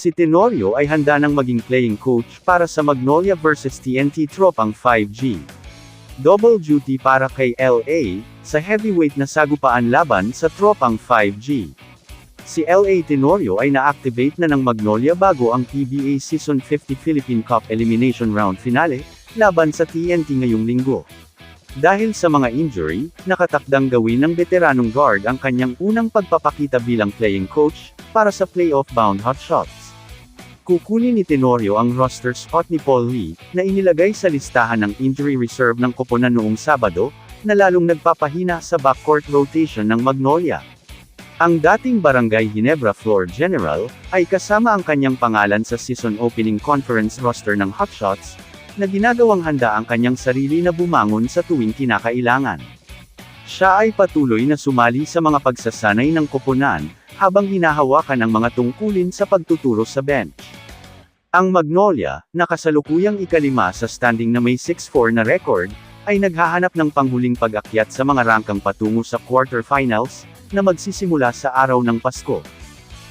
Si Tenorio ay handa nang maging playing coach para sa Magnolia vs TNT Tropang 5G. Double duty para kay LA, sa heavyweight na sagupaan laban sa Tropang 5G. Si LA Tenorio ay na-activate na ng Magnolia bago ang PBA Season 50 Philippine Cup Elimination Round Finale, laban sa TNT ngayong linggo. Dahil sa mga injury, nakatakdang gawin ng veteranong guard ang kanyang unang pagpapakita bilang playing coach, para sa playoff-bound Hotshots. Kukunin ni Tenorio ang roster spot ni Paul Lee, na inilagay sa listahan ng injury reserve ng koponan noong Sabado, na lalong nagpapahina sa backcourt rotation ng Magnolia. Ang dating Barangay Ginebra floor general, ay kasama ang kanyang pangalan sa season opening conference roster ng Hotshots, na ginagawang handa ang kanyang sarili na bumangon sa tuwing kinakailangan. Siya ay patuloy na sumali sa mga pagsasanay ng koponan, habang hinahawakan ang mga tungkulin sa pagtuturo sa bench. Ang Magnolia, na kasalukuyang ikalima sa standing na may 6-4 na record, ay naghahanap ng panghuling pag-akyat sa mga rangkang patungo sa quarterfinals, na magsisimula sa araw ng Pasko.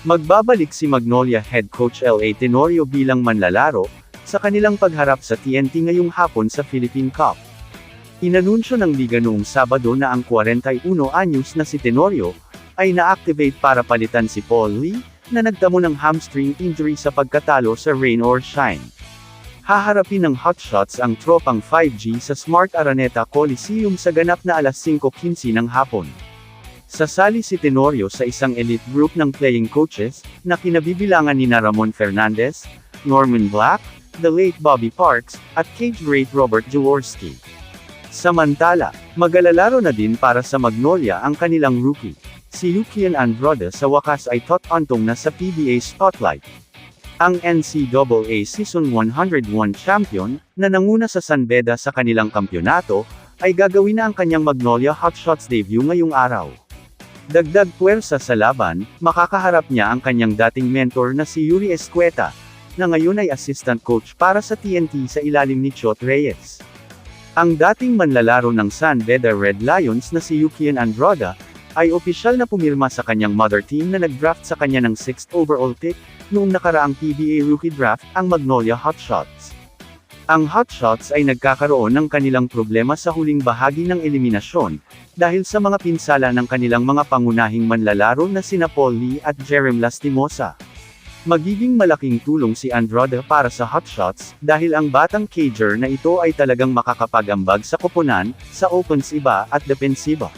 Magbabalik si Magnolia head coach LA Tenorio bilang manlalaro, sa kanilang pagharap sa TNT ngayong hapon sa Philippine Cup. Inanunsyo ng liga noong Sabado na ang 41 anyos na si Tenorio, ay na-activate para palitan si Paul Lee, na nagtamo ng hamstring injury sa pagkatalo sa Rain or Shine. Haharapin ng Hotshots ang Tropang 5G sa Smart Araneta Coliseum sa ganap na alas 5:15 ng hapon. Sasali si Tenorio sa isang elite group ng playing coaches, na kinabibilangan ni Ramon Fernandez, Norman Black, the late Bobby Parks, at cage great Robert Jaworski. Samantala, magalalaro na din para sa Magnolia ang kanilang rookie. Si Yukian Andrade sa wakas ay tot-antong na sa PBA spotlight. Ang NCAA Season 101 champion, na nanguna sa San Beda sa kanilang kampyonato, ay gagawin na ang kanyang Magnolia Hotshots debut ngayong araw. Dagdag puwersa sa laban, makakaharap niya ang kanyang dating mentor na si Yuri Escueta, na ngayon ay assistant coach para sa TNT sa ilalim ni Chot Reyes. Ang dating manlalaro ng San Beda Red Lions na si Yukian Andrade, ay opisyal na pumirma sa kanyang mother team na nag-draft sa kanya ng 6th overall pick, noong nakaraang PBA rookie draft, ang Magnolia Hotshots. Ang Hotshots ay nagkakaroon ng kanilang problema sa huling bahagi ng eliminasyon, dahil sa mga pinsala ng kanilang mga pangunahing manlalaro na sina Paul Lee at Jerem Lastimosa. Magiging malaking tulong si Andrade para sa Hotshots, dahil ang batang cager na ito ay talagang makakapag-ambag sa koponan, sa opensiba at depensiba.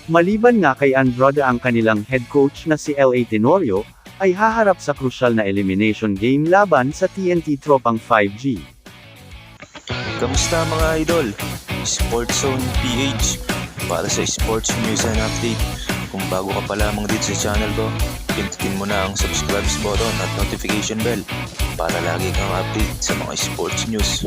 Maliban nga kay Andrade ang kanilang head coach na si LA Tenorio, ay haharap sa krusyal na elimination game laban sa TNT Tropang 5G. Kamusta mga idol? Sports Zone PH, para sa sports news and update. Kung bago ka pa lamang dito sa channel ko, pindutin mo na ang subscribe button at notification bell, para lagi kang update sa mga sports news.